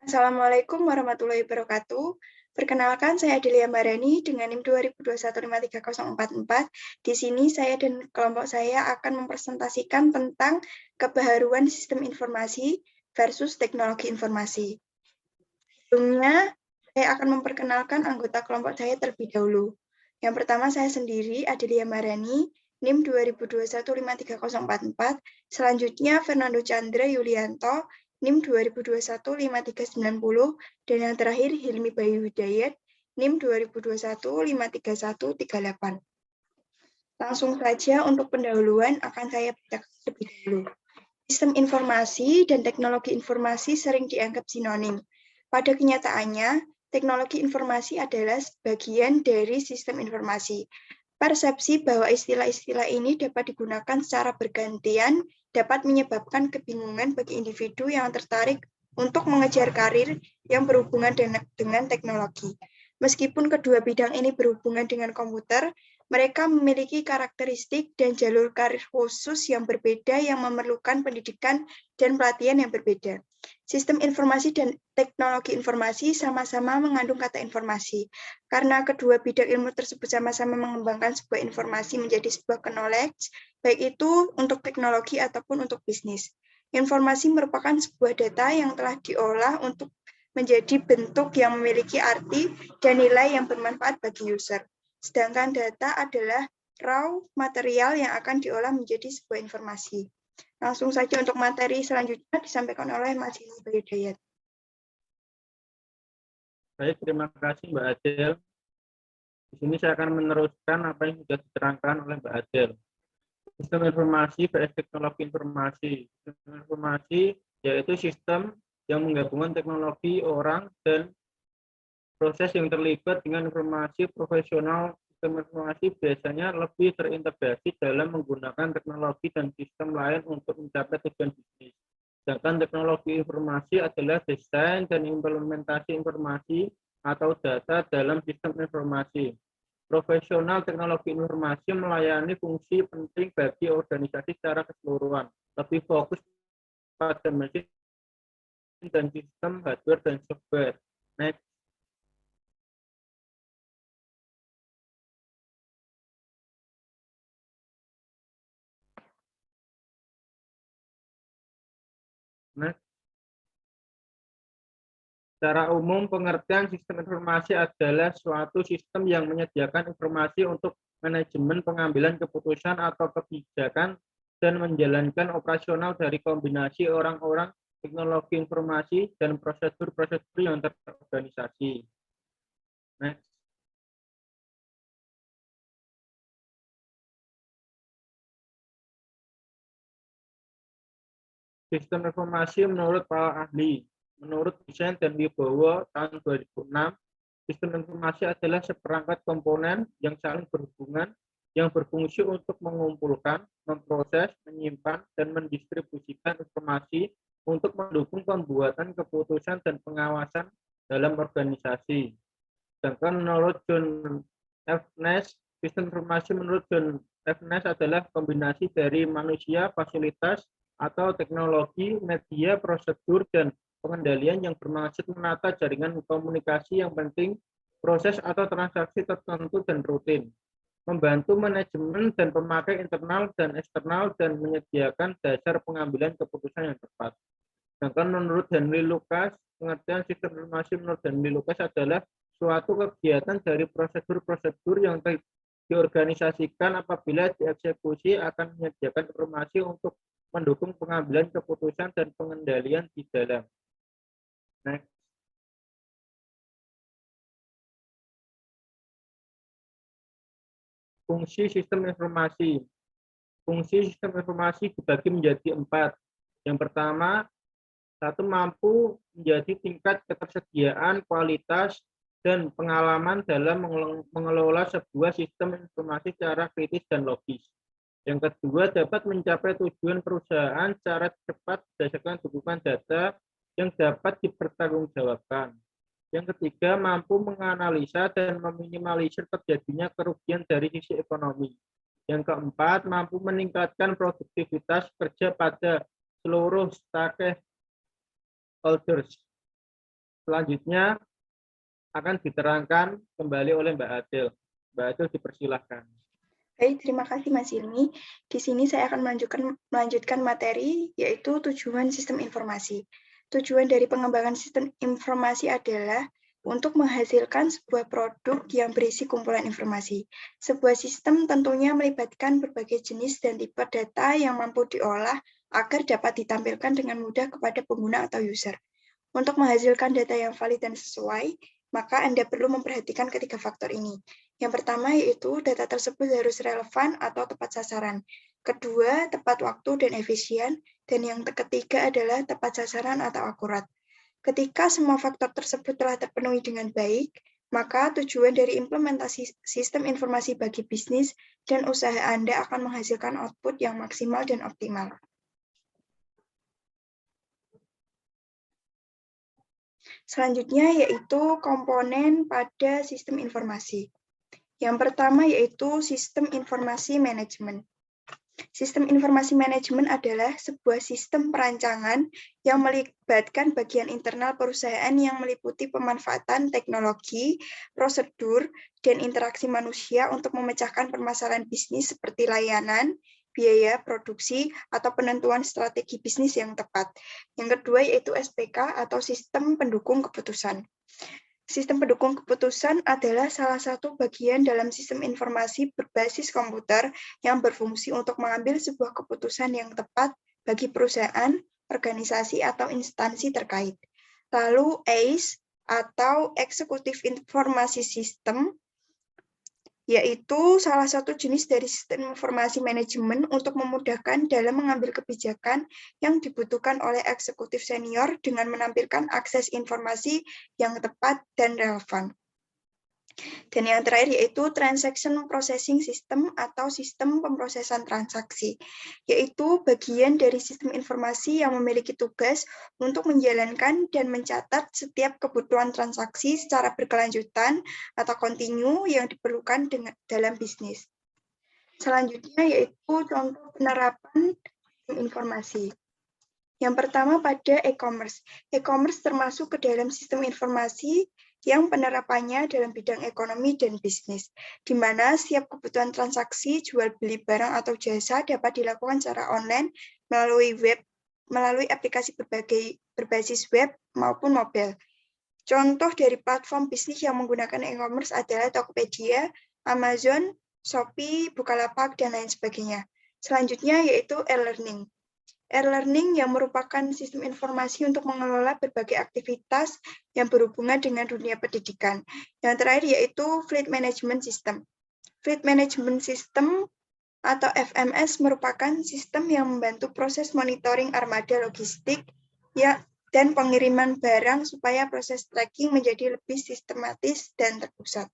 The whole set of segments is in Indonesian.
Assalamualaikum warahmatullahi wabarakatuh. Perkenalkan, saya Adelia Marani dengan NIM 2021533044. Di sini saya dan kelompok saya akan mempresentasikan tentang kebaharuan sistem informasi versus teknologi informasi. Sebelumnya, saya akan memperkenalkan anggota kelompok saya terlebih dahulu. Yang pertama, saya sendiri, Adelia Marani, NIM 2021533044. Selanjutnya, Fernando Chandra Yulianto, NIM 20215390. Dan yang terakhir, Hilmi Bayu Hidayat, NIM 2021533138. Langsung saja untuk pendahuluan akan saya bacakan terlebih dahulu. Sistem informasi dan teknologi informasi sering dianggap sinonim. Pada kenyataannya, teknologi informasi adalah bagian dari sistem informasi. Persepsi bahwa istilah-istilah ini dapat digunakan secara bergantian dapat menyebabkan kebingungan bagi individu yang tertarik untuk mengejar karir yang berhubungan dengan teknologi. Meskipun kedua bidang ini berhubungan dengan komputer, mereka memiliki karakteristik dan jalur karir khusus yang berbeda yang memerlukan pendidikan dan pelatihan yang berbeda. Sistem informasi dan teknologi informasi sama-sama mengandung kata informasi. Karena kedua bidang ilmu tersebut sama-sama mengembangkan sebuah informasi menjadi sebuah knowledge, baik itu untuk teknologi ataupun untuk bisnis. Informasi merupakan sebuah data yang telah diolah untuk menjadi bentuk yang memiliki arti dan nilai yang bermanfaat bagi user. Sedangkan data adalah raw material yang akan diolah menjadi sebuah informasi. Langsung saja untuk materi selanjutnya disampaikan oleh Mas Hilmi Bayu Hidayat. Baik, terima kasih Mbak Adel. Di sini saya akan meneruskan apa yang sudah diterangkan oleh Mbak Adel. Sistem informasi vs teknologi informasi. Sistem informasi yaitu sistem yang menggabungkan teknologi, orang, dan proses yang terlibat dengan informasi profesional. Sistem informasi biasanya lebih terintegrasi dalam menggunakan teknologi dan sistem lain untuk mencapai tujuan bisnis. Sedangkan teknologi informasi adalah desain dan implementasi informasi atau data dalam sistem informasi. Profesional teknologi informasi melayani fungsi penting bagi organisasi secara keseluruhan, lebih fokus pada mesin dan sistem hardware dan software. Next. Next. Secara umum, pengertian sistem informasi adalah suatu sistem yang menyediakan informasi untuk manajemen pengambilan keputusan atau kebijakan dan menjalankan operasional dari kombinasi orang-orang, teknologi informasi, dan prosedur-prosedur yang terorganisasi. Next. Sistem informasi menurut para ahli. Menurut Desain dan Wibowo tahun 2006, sistem informasi adalah seperangkat komponen yang saling berhubungan yang berfungsi untuk mengumpulkan, memproses, menyimpan, dan mendistribusikan informasi untuk mendukung pembuatan keputusan dan pengawasan dalam organisasi. Sedangkan menurut John F. Nash, sistem informasi menurut John F. Nash adalah kombinasi dari manusia, fasilitas, atau teknologi, media, prosedur, dan pengendalian yang bermaksud menata jaringan komunikasi yang penting, proses atau transaksi tertentu dan rutin, membantu manajemen dan pemakai internal dan eksternal, dan menyediakan dasar pengambilan keputusan yang tepat. Sedangkan menurut Henry Lucas, pengertian sistem informasi menurut Henry Lucas adalah suatu kegiatan dari prosedur-prosedur yang diorganisasikan apabila dieksekusi akan menyediakan informasi untuk mendukung pengambilan keputusan dan pengendalian di dalam. Next. Fungsi sistem informasi. Fungsi sistem informasi dibagi menjadi 4. Yang pertama, satu, mampu menjadi tingkat ketersediaan, kualitas, dan pengalaman dalam mengelola sebuah sistem informasi secara kritis dan logis. Yang kedua, dapat mencapai tujuan perusahaan secara cepat berdasarkan dukungan data yang dapat dipertanggungjawabkan. Yang ketiga, mampu menganalisa dan meminimalisir terjadinya kerugian dari sisi ekonomi. Yang keempat, mampu meningkatkan produktivitas kerja pada seluruh stakeholders. Selanjutnya akan diterangkan kembali oleh Mbak Adel. Mbak Adel dipersilahkan. Baik, terima kasih Mas Ilmi. Di sini saya akan melanjutkan materi, yaitu tujuan sistem informasi. Tujuan dari pengembangan sistem informasi adalah untuk menghasilkan sebuah produk yang berisi kumpulan informasi. Sebuah sistem tentunya melibatkan berbagai jenis dan tipe data yang mampu diolah agar dapat ditampilkan dengan mudah kepada pengguna atau user. Untuk menghasilkan data yang valid dan sesuai, maka Anda perlu memperhatikan ketiga faktor ini. Yang pertama yaitu data tersebut harus relevan atau tepat sasaran. Kedua, tepat waktu dan efisien. Dan yang ketiga adalah tepat sasaran atau akurat. Ketika semua faktor tersebut telah terpenuhi dengan baik, maka tujuan dari implementasi sistem informasi bagi bisnis dan usaha Anda akan menghasilkan output yang maksimal dan optimal. Selanjutnya yaitu komponen pada sistem informasi. Yang pertama yaitu sistem informasi manajemen. Sistem informasi manajemen adalah sebuah sistem perancangan yang melibatkan bagian internal perusahaan yang meliputi pemanfaatan teknologi, prosedur, dan interaksi manusia untuk memecahkan permasalahan bisnis seperti layanan, biaya, produksi, atau penentuan strategi bisnis yang tepat. Yang kedua yaitu SPK atau sistem pendukung keputusan. Sistem pendukung keputusan adalah salah satu bagian dalam sistem informasi berbasis komputer yang berfungsi untuk mengambil sebuah keputusan yang tepat bagi perusahaan, organisasi, atau instansi terkait. Lalu ACE atau Eksekutif Informasi Sistem, yaitu salah satu jenis dari sistem informasi manajemen untuk memudahkan dalam mengambil kebijakan yang dibutuhkan oleh eksekutif senior dengan menampilkan akses informasi yang tepat dan relevan. Dan yang terakhir yaitu Transaction Processing System atau sistem pemrosesan transaksi, yaitu bagian dari sistem informasi yang memiliki tugas untuk menjalankan dan mencatat setiap kebutuhan transaksi secara berkelanjutan atau kontinu yang diperlukan dalam bisnis. Selanjutnya yaitu contoh penerapan informasi. Yang pertama pada e-commerce. E-commerce termasuk ke dalam sistem informasi yang penerapannya dalam bidang ekonomi dan bisnis, di mana setiap kebutuhan transaksi jual beli barang atau jasa dapat dilakukan secara online melalui aplikasi berbasis web maupun mobile. Contoh dari platform bisnis yang menggunakan e-commerce adalah Tokopedia, Amazon, Shopee, Bukalapak, dan lain sebagainya. Selanjutnya yaitu e-learning. E-learning yang merupakan sistem informasi untuk mengelola berbagai aktivitas yang berhubungan dengan dunia pendidikan. Yang terakhir yaitu Fleet Management System. Fleet Management System atau FMS merupakan sistem yang membantu proses monitoring armada logistik dan pengiriman barang supaya proses tracking menjadi lebih sistematis dan terpusat.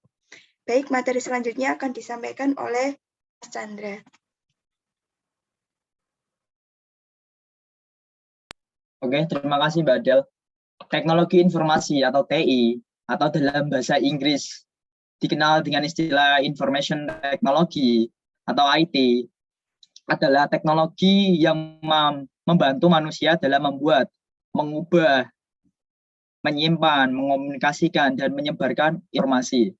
Baik, materi selanjutnya akan disampaikan oleh Mas Chandra. Oke, terima kasih Mbak Adel. Teknologi informasi atau TI atau dalam bahasa Inggris dikenal dengan istilah Information Technology atau IT adalah teknologi yang membantu manusia dalam membuat, mengubah, menyimpan, mengomunikasikan, dan menyebarkan informasi.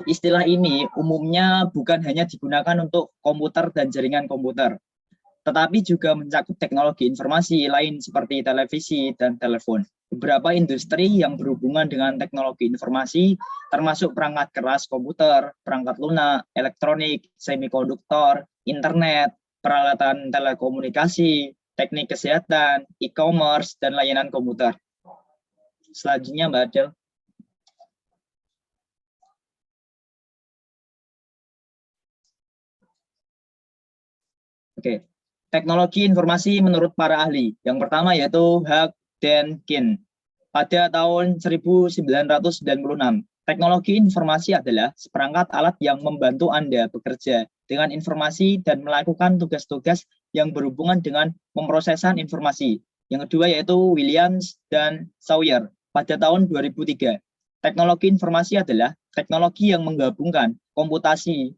Istilah ini umumnya bukan hanya digunakan untuk komputer dan jaringan komputer, tetapi juga mencakup teknologi informasi lain seperti televisi dan telepon. Beberapa industri yang berhubungan dengan teknologi informasi termasuk perangkat keras komputer, perangkat lunak, elektronik, semikonduktor, internet, peralatan telekomunikasi, teknik kesehatan, e-commerce, dan layanan komputer. Selanjutnya Mbak Adel. Oke. Teknologi informasi menurut para ahli. Yang pertama yaitu Hugh dan Kin. Pada tahun 1996, teknologi informasi adalah seperangkat alat yang membantu Anda bekerja dengan informasi dan melakukan tugas-tugas yang berhubungan dengan pemrosesan informasi. Yang kedua yaitu Williams dan Sawyer pada tahun 2003. Teknologi informasi adalah teknologi yang menggabungkan komputasi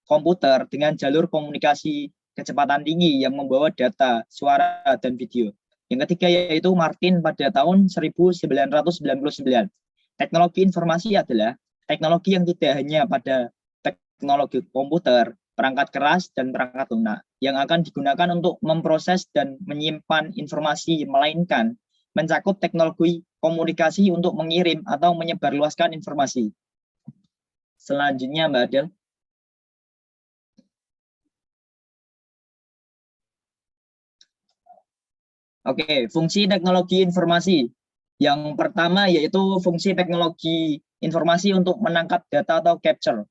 komputer dengan jalur komunikasi kecepatan tinggi yang membawa data, suara, dan video. Yang ketiga yaitu Martin pada tahun 1999. Teknologi informasi adalah teknologi yang tidak hanya pada teknologi komputer, perangkat keras, dan perangkat lunak yang akan digunakan untuk memproses dan menyimpan informasi, melainkan mencakup teknologi komunikasi untuk mengirim atau menyebarluaskan informasi. Selanjutnya, Mbak Adel. Oke, fungsi teknologi informasi. Yang pertama yaitu fungsi teknologi informasi untuk menangkap data atau capture.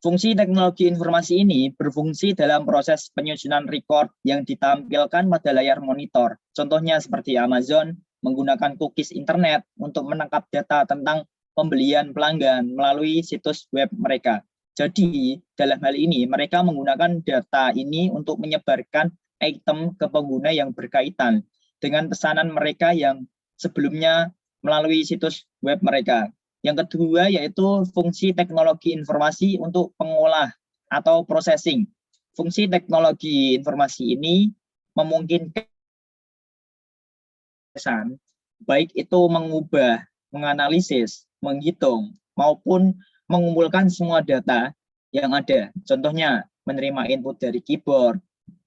Fungsi teknologi informasi ini berfungsi dalam proses penyusunan record yang ditampilkan pada layar monitor. Contohnya seperti Amazon menggunakan cookies internet untuk menangkap data tentang pembelian pelanggan melalui situs web mereka. Jadi, dalam hal ini mereka menggunakan data ini untuk menyebarkan item ke pengguna yang berkaitan dengan pesanan mereka yang sebelumnya melalui situs web mereka. Yang kedua yaitu fungsi teknologi informasi untuk pengolah atau processing. Fungsi teknologi informasi ini memungkinkan baik itu mengubah, menganalisis, menghitung, maupun mengumpulkan semua data yang ada. Contohnya menerima input dari keyboard,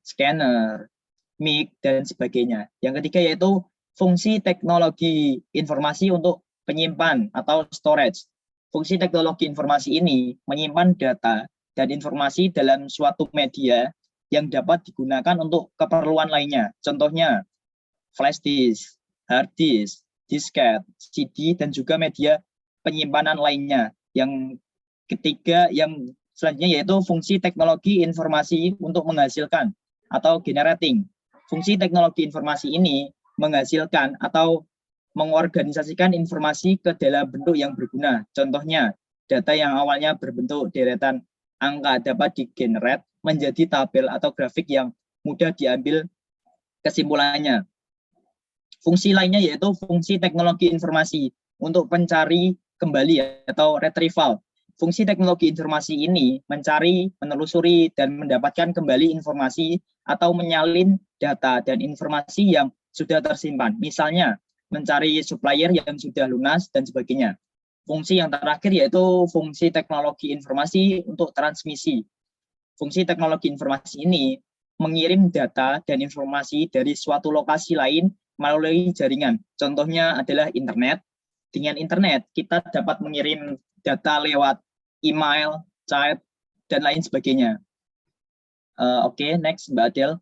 scanner, mic, dan sebagainya. Yang ketiga yaitu fungsi teknologi informasi untuk penyimpan atau storage. Fungsi teknologi informasi ini menyimpan data dan informasi dalam suatu media yang dapat digunakan untuk keperluan lainnya. Contohnya flash disk, hard disk, disket, CD, dan juga media penyimpanan lainnya. Yang ketiga, yang selanjutnya yaitu fungsi teknologi informasi untuk menghasilkan atau generating. Fungsi teknologi informasi ini menghasilkan atau mengorganisasikan informasi ke dalam bentuk yang berguna. Contohnya, data yang awalnya berbentuk deretan angka dapat digenerate menjadi tabel atau grafik yang mudah diambil kesimpulannya. Fungsi lainnya yaitu fungsi teknologi informasi untuk pencari kembali atau retrieval. Fungsi teknologi informasi ini mencari, menelusuri, dan mendapatkan kembali informasi atau menyalin data dan informasi yang sudah tersimpan. Misalnya, mencari supplier yang sudah lunas, dan sebagainya. Fungsi yang terakhir yaitu fungsi teknologi informasi untuk transmisi. Fungsi teknologi informasi ini mengirim data dan informasi dari suatu lokasi lain melalui jaringan. Contohnya adalah internet. Dengan internet, kita dapat mengirim data lewat email, chat, dan lain sebagainya. Oke, next, Mbak Adel.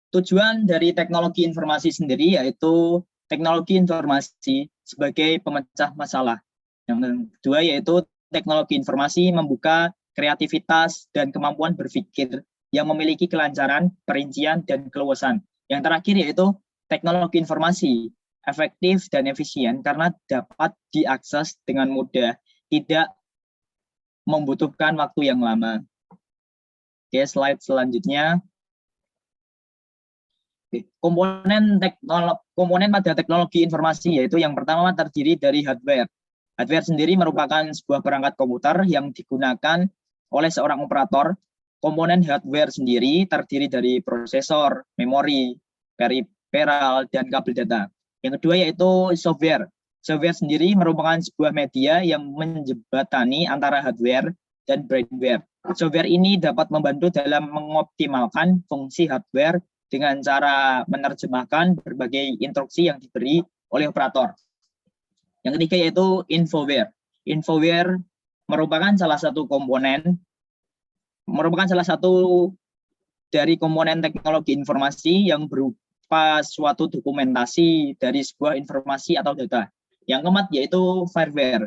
Tujuan dari teknologi informasi sendiri yaitu teknologi informasi sebagai pemecah masalah. Yang kedua yaitu teknologi informasi membuka kreativitas dan kemampuan berpikir yang memiliki kelancaran, perincian, dan keluasan. Yang terakhir yaitu teknologi informasi efektif dan efisien karena dapat diakses dengan mudah, tidak membutuhkan waktu yang lama. Oke, slide selanjutnya. Komponen pada teknologi informasi yaitu yang pertama terdiri dari hardware. Hardware sendiri merupakan sebuah perangkat komputer yang digunakan oleh seorang operator. Komponen hardware sendiri terdiri dari prosesor, memori, periferal, dan kabel data. Yang kedua yaitu software. Software sendiri merupakan sebuah media yang menjembatani antara hardware dan brainware. Software ini dapat membantu dalam mengoptimalkan fungsi hardware dengan cara menerjemahkan berbagai instruksi yang diberi oleh operator. Yang ketiga yaitu infoware. Infoware merupakan salah satu dari komponen teknologi informasi yang berupa suatu dokumentasi dari sebuah informasi atau data. Yang keempat yaitu fireware.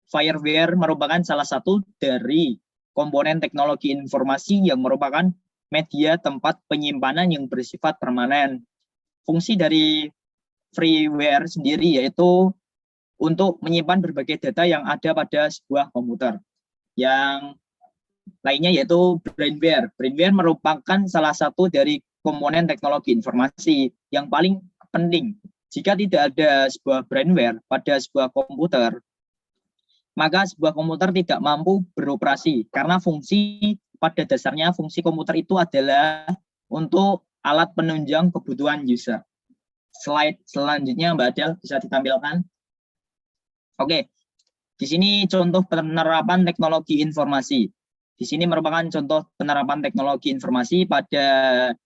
Fireware merupakan salah satu dari komponen teknologi informasi yang merupakan media tempat penyimpanan yang bersifat permanen. Fungsi dari freeware sendiri yaitu untuk menyimpan berbagai data yang ada pada sebuah komputer. Yang lainnya yaitu brainware. Brainware merupakan salah satu dari komponen teknologi informasi yang paling penting. Jika tidak ada sebuah brainware pada sebuah komputer, maka sebuah komputer tidak mampu beroperasi karena fungsi pada dasarnya fungsi komputer itu adalah untuk alat penunjang kebutuhan user. Slide selanjutnya Mbak Adel bisa ditampilkan. Oke, di sini contoh penerapan teknologi informasi. Di sini merupakan contoh penerapan teknologi informasi pada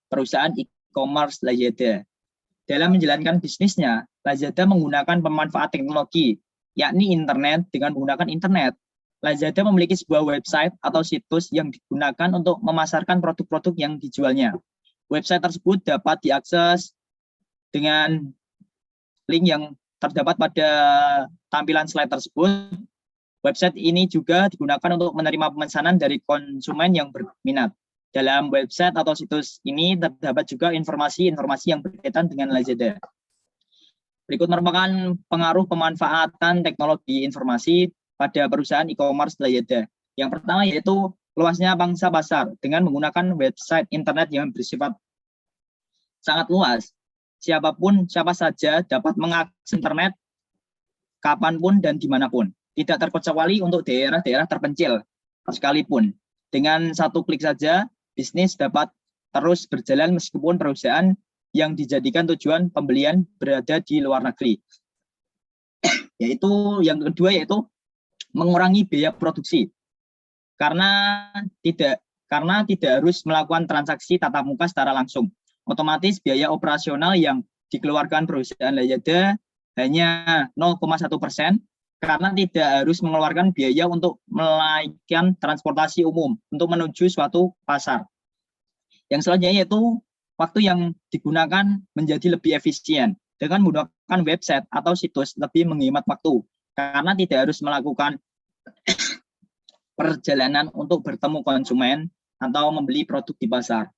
perusahaan e-commerce Lazada. Dalam menjalankan bisnisnya, Lazada menggunakan pemanfaat teknologi, yakni internet dengan menggunakan internet. Lazada memiliki sebuah website atau situs yang digunakan untuk memasarkan produk-produk yang dijualnya. Website tersebut dapat diakses dengan link yang terdapat pada tampilan slide tersebut. Website ini juga digunakan untuk menerima pemesanan dari konsumen yang berminat. Dalam website atau situs ini terdapat juga informasi-informasi yang berkaitan dengan Lazada. Berikut merupakan pengaruh pemanfaatan teknologi informasi pada perusahaan e-commerce Lazada. Yang pertama yaitu luasnya pangsa pasar dengan menggunakan website internet yang bersifat sangat luas. Siapa saja dapat mengakses internet kapanpun dan dimanapun. Tidak terkecuali untuk daerah-daerah terpencil sekalipun. Dengan satu klik saja, bisnis dapat terus berjalan meskipun perusahaan yang dijadikan tujuan pembelian berada di luar negeri. Yang kedua yaitu mengurangi biaya produksi. Karena tidak harus melakukan transaksi tatap muka secara langsung. Otomatis biaya operasional yang dikeluarkan perusahaan Lazada hanya 0,1%. Karena tidak harus mengeluarkan biaya untuk menaikkan transportasi umum untuk menuju suatu pasar. Yang selanjutnya yaitu waktu yang digunakan menjadi lebih efisien. Dengan menggunakan website atau situs lebih menghemat waktu, karena tidak harus melakukan perjalanan untuk bertemu konsumen atau membeli produk di pasar.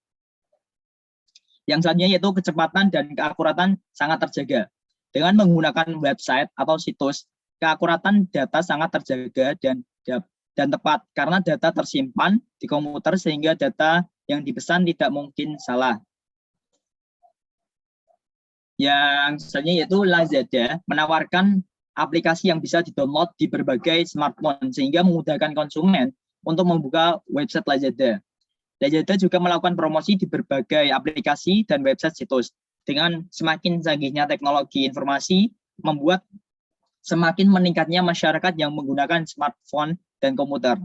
Yang selanjutnya yaitu kecepatan dan keakuratan sangat terjaga. Dengan menggunakan website atau situs, keakuratan data sangat terjaga dan tepat karena data tersimpan di komputer sehingga data yang dipesan tidak mungkin salah. Yang selanjutnya yaitu Lazada menawarkan aplikasi yang bisa di-download di berbagai smartphone sehingga memudahkan konsumen untuk membuka website Lazada. Lazada juga melakukan promosi di berbagai aplikasi dan website situs. Dengan semakin canggihnya teknologi informasi membuat semakin meningkatnya masyarakat yang menggunakan smartphone dan komputer.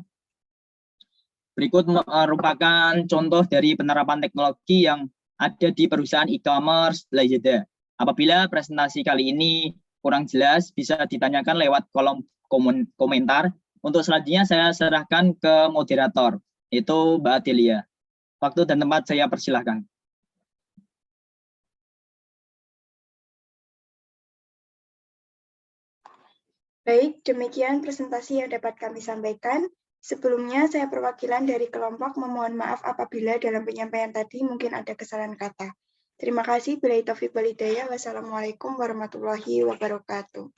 Berikut merupakan contoh dari penerapan teknologi yang ada di perusahaan e-commerce Lazada. Apabila presentasi kali ini kurang jelas, bisa ditanyakan lewat kolom komentar. Untuk selanjutnya saya serahkan ke moderator, yaitu Mbak Adelia. Waktu dan tempat saya persilahkan. Baik, demikian presentasi yang dapat kami sampaikan. Sebelumnya, saya perwakilan dari kelompok memohon maaf apabila dalam penyampaian tadi mungkin ada kesalahan kata. Terima kasih. Billahi taufiq wal hidayah. Wassalamualaikum warahmatullahi wabarakatuh.